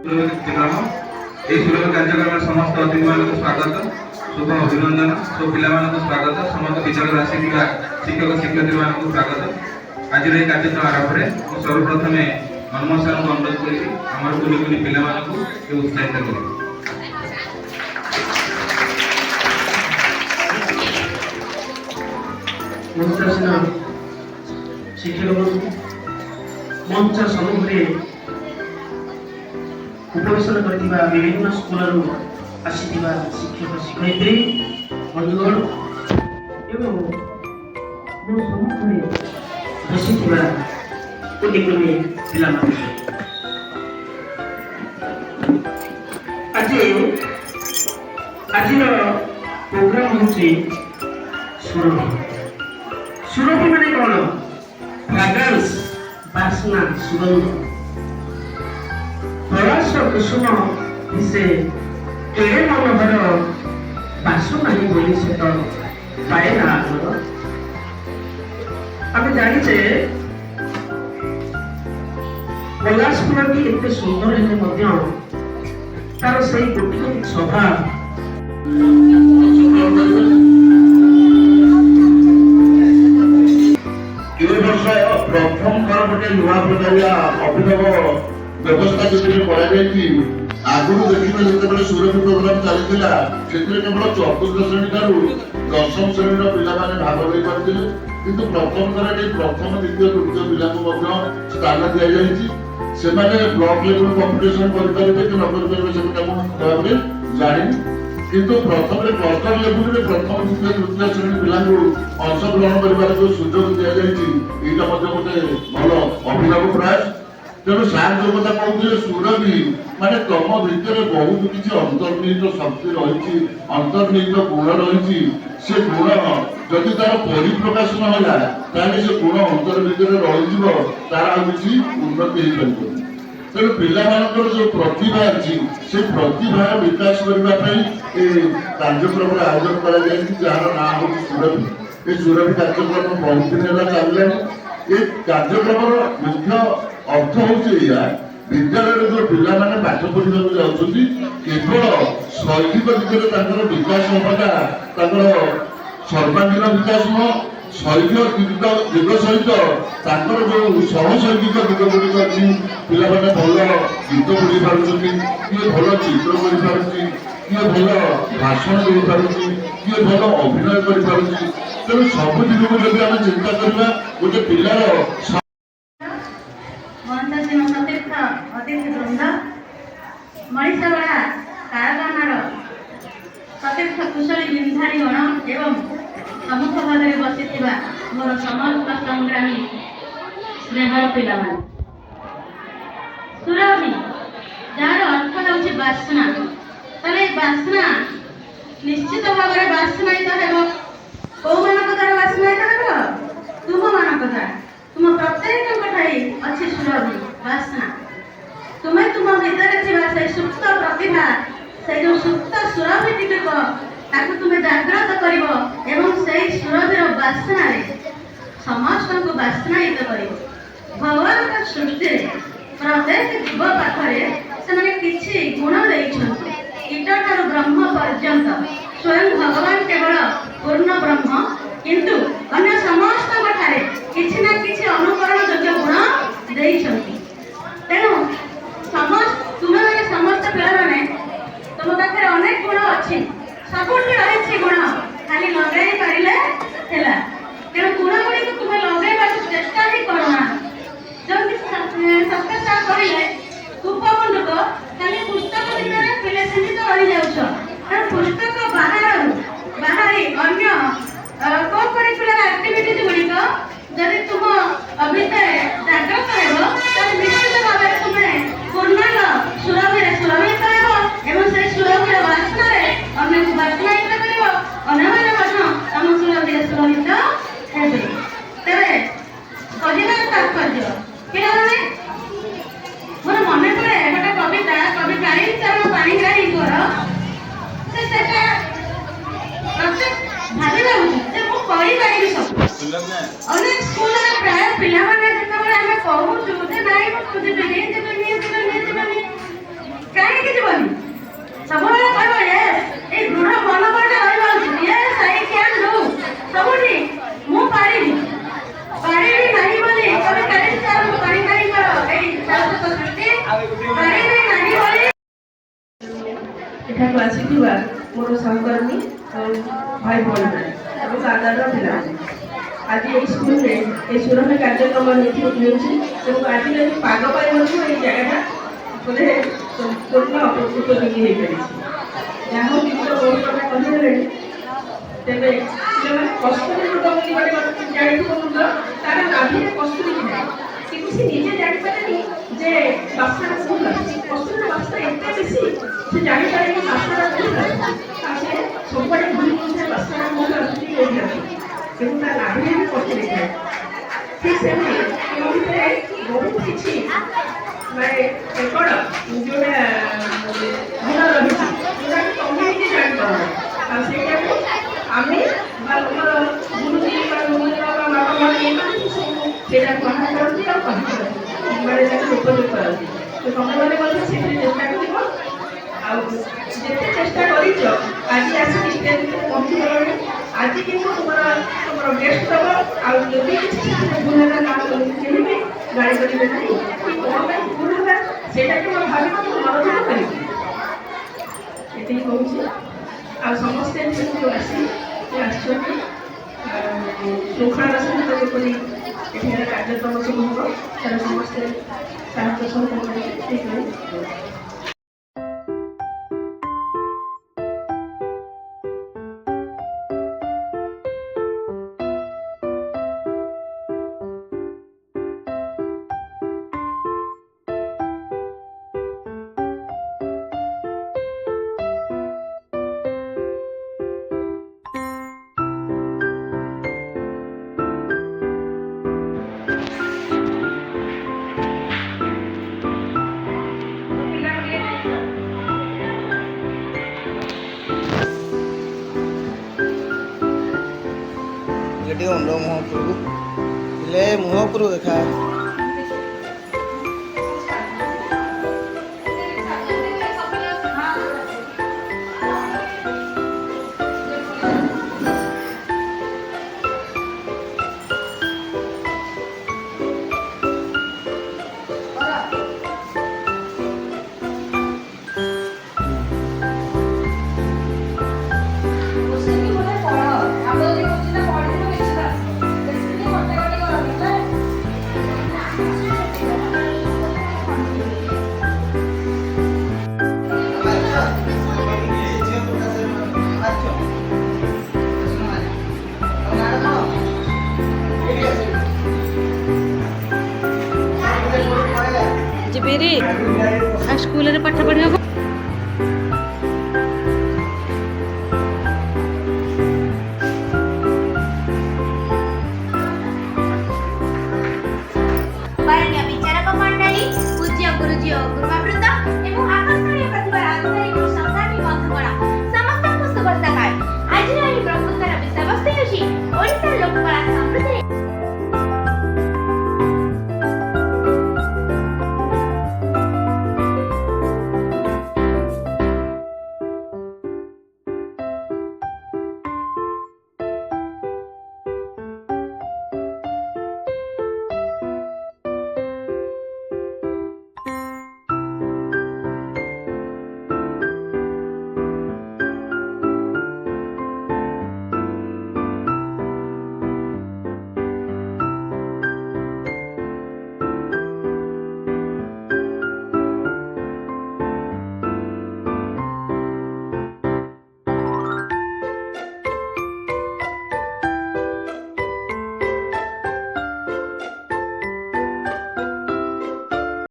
सुलभ कार्यक्रम समस्त अतिथि मान स्वागत शुभ अभिनंदन सब पिला स्वागत समस्त विद्यालय आसी शिक्षक शिक्षयित्री मान स्वागत आज कार्यक्रम आरंभ में सर्वप्रथम हनुमान सर को अनुरोध कर कुनि कुनि पिला उत्साहित करें। शिक्षक मंच सम्मुखे उपवेशन कर विभिन्न स्कूल आसिथिबा शिक्षक शिक्षयित्री बंधुगण एवं मो सम्मुखे बसिथिबा कुनि कुनि पिलामान आज प्रोग्राम होची सुरभि सुरभि माने कौन फ्रेग्रेंस बासना सुगंध प्रयास कुसुम से केड़े मनोहर बासु नहीं बोली से तो पाए ना आगर आम जाचे प्रयास फूल की एत सुंदर है तार से गोटे स्वभाव प्रथम थर गोटे नुआ प्रकारिया अभिनव व्यवस्था जो कराई आगुरी देखिए जो सुरभि प्रोग्राम चलता से केवल चतुर्थ श्रेणी ठारू दशम श्रेणी पिला भाग ले पारे किंतु प्रथम थर प्रथम द्वितीय तृतीय पिला स्थान दि जाए ब्लॉक लेवल कंपिटिशन करेंगे कि न जानी किंतु प्रथम क्लस्टर लेवल प्रथम द्वितीय तृतीय श्रेणी पिला अंशग्रहण कर जो सुजोग दि जाए यहाँ गोटे भल अभिनव प्रयास तेणु सार जो कथा कहते सुरभि माने तुम भितर बहुत किसी अंतर्निहित शक्ति रही अंतर्निहित गुण रही से गुण जदि तार परिप्रकाश ना ताले से गुण अंतर भितर रही तार किसी उन्नति हो पार तेणु पिलामानकर जो प्रतिभा अच्छी से प्रतिभा विकास करने कार्यक्रम आयोजन कर जार ना हूँ सुरभि ये सुरभि कार्यक्रम बहुत दिन है चलने ये कार्यक्रम मुख्य अर्थ हूँ विद्यालय जो पिला माने पाठ पढ़ा जाऊँगी केवल शैक्षिक दिगरे विकास हवाटा सर्वांगीन विकास नुह शैक्षिक दिग सहित जो सहशैक्षिक दिग गुड़िक अच्छी पिला भल गीत पढ़ी पार्टी किए भल चित्र कर पार्टी किए भल भाषण दे पार्टी किए भल अभिनय कर पार्टी तेणु सब दिग को जब आम चिंता करवा गोटे पिलार मनीषगढ़ा कारखानार प्रत्यक्ष कुशली निर्धारी गण एवं प्रमुख भाव में बसी मोर समस्त संग्रामी स्नेहर पिला सुरभि जार अर्थ हूँ बासना तेरे बासना निश्चित भाव में बासनायित हो कौ मान द्वारा बासनायित हो तुम मान द्वारा तुम प्रत्येक ठाई अच्छी सुरभि बासना तुम्हें तुम भीतर से सुप्त प्रतिभा से जो सुप्त सुरभि तुम्हें जागृत कर सुरभिर बासना समस्त को बासनायित कर भगवान सृष्टि प्रत्येक जीव पाखे से किसी गुण देते कीट ठार ब्रह्म पर्यंत स्वयं भगवान केवल पूर्ण ब्रह्म किंतु अन्य समस्त किसी ना किसी अनुकरण योग्य गुण देते तेणु समस्त तुम्हें मैंने समस्त पिला मैंने तुम पाखे अनेक गुण अच्छी सबुठी रही गुण खाली लगे पारे तेणु गुण गुड़ी को तुम्हें लगे चेष्टा ही करना जब सत्ता करें कूपमंडक खाली पुस्तक भितर पिले सीमित रही जाऊँ पुस्तक बाहरी अन्य को करिकुलर एक्टिविटीज गुड़िक जदि तुम भितर जागृत रहा निश्चित भाव में तुम्हें पूर्णांग सुरभि सुरभित एवं से सुरभिर बासना अन्य को बासनायित कर अन्य सुरभि सुरभित हे तेरे कहना तात्पर्य पिलाने मोर मन पड़े गोटे कविता कवि कालीचरण पाणिग्राही प्रत्येक भावी भावी सब अनेक स्कूल प्राय पिला कहूँ କାହିଁକି ଯିବନି? ସବୁବେଳେ କହିବ ୟେସ୍, ଏଇ ଦୃଢ଼ ମନୋବଳଟା ରହିବା ଉଚିତ। ୟେସ୍ ଆଇ କ୍ୟାନ୍ ଡୁ, ସବୁଠି ମୁଁ ପାରିବି ନାହିଁ ବୋଲି ତମେ ଚ୍ୟାଲେଞ୍ଜ ଆରମ୍ଭ କରି ନାହିଁ କର। ଏଇ ଶାଶ୍ୱତ ସୃଷ୍ଟି ପାରିବି ନାହିଁ ବୋଲି। ଏଠାକୁ ଆସିଥିବା ମୋର ସହକର୍ମୀ ଆଉ ଭାଇ ଭଉଣୀମାନେ ଏବଂ ଦାଦାର ପିଲାମାନେ, ଆଜି ଏଇ ସ୍କୁଲରେ এই ସୁରକ୍ଷା କାର୍ଯ୍ୟକ୍ରମ ହେଉଛି ଏବଂ ଆଜି ଯଦି ପାଗ ପାଇଁ ମଧ୍ୟ ଏଇ ଜାଗାଟା ବୋଧେ ପୂର୍ଣ୍ଣ ଉପଯୋଗୀ ହେଇପାରିଛି। ଯାହା ହଉ କିନ୍ତୁ ବହୁତ କଥା କହିଦେଲେଣି। ତେବେ ପିଲାମାନେ କସ୍ତୁରୀ ମୃଗ ବୋଲି ଗୋଟେ ଜାଣିଥିବ ମୃଗ, ତାର ନାଭିରେ କସ୍ତୁରୀ ଥାଏ, କିନ୍ତୁ ସେ ନିଜେ ଜାଣିପାରେନି ଯେ ବାସ୍ନାଟା କୋଉଠୁ ଆସୁଛି। କସ୍ତୁରୀର ବାସ୍ନା ଏତେ ବେଶୀ ସେ ଜାଣିପାରେନି ବାସ୍ନାଟା କୋଉଠୁ ଆସୁଛି। ଆଉ ସେ ସବୁଆଡ଼େ ଘୁରି ବୁଲୁଥାଏ ବାସ୍ନାଟା କୋଉଠୁ ଆସୁଛି କୋଉଠି ଆସୁଛି, କିନ୍ତୁ ତା ନାଭିରେ ବି କସ୍ତୁରୀ ଥାଏ। ଠିକ୍ ସେମିତି ମୋ ଭିତରେ ବହୁତ କିଛି ମାନେ ରେକର୍ଡ ଯୋଉଟା ଗୁଣ ରହିଛି, ଯୋଉଟାକି ତମେ ନିଜେ ଜାଣିପାରୁନ। ଆଉ ସେଇଟାକୁ ଆମେ ବା ଆମର ଗୁରୁଜୀ ବା ଗୁରୁଜନ ବା ବାପା ମା ଏମାନେ ସବୁ ସେଇଟାକୁ ବାହାର କରନ୍ତି ଆଉ କହିପାରନ୍ତି, ମାନେ ତାକୁ ଉପଯୋଗ କରନ୍ତି। ତ ତମେମାନେ ମଧ୍ୟ ସେଥିରେ ଚେଷ୍ଟା କରିବ। ଆଉ ଯେତେ ଚେଷ୍ଟା କରିଛ ଆଜି ଆସିକି ଷ୍ଟେଜରେ ପହଞ୍ଚିଗଲଣି। ଆଜି କିନ୍ତୁ ତୁମର ବେଷ୍ଟ ଦେବ। ଆଉ ଯଦି କିଛି ସେଥିରେ ଭୁଲ ହେଲା ତାହେଲେ କେହି ବି ଗାଳି କରିବେ ନାହିଁ କି କ'ଣ ପାଇଁ ଭୁଲ ହେଲା ସେଇଟା କେବଳ ଭାବିବ ମୁଁ ମନୋଯୋଗ କରିବି। ଏତିକି କହୁଛି। ଆଉ ସମସ୍ତେ ଯେହେତୁ ଆସିଛନ୍ତି ଶୃଙ୍ଖଳାର ସହିତ ଯେପରି ଏଠିକାର କାର୍ଯ୍ୟକ୍ରମ ସବୁ ହେବ ତାର ସମସ୍ତେ ସାହାଯ୍ୟ ସହଯୋଗ କରିବେ। ଠିକ୍ ଅଛି। ଟିକେ ଅଣ୍ଡ ମୁହଁ ଉପରକୁ ହେଲେ ମୁହଁ ଉପରକୁ ଦେଖା। ଯିବି ସ୍କୁଲରେ ପାଠ ପଢ଼ିବାକୁ। विचारक मंडली पूज्य गुरुजी और गुरुमा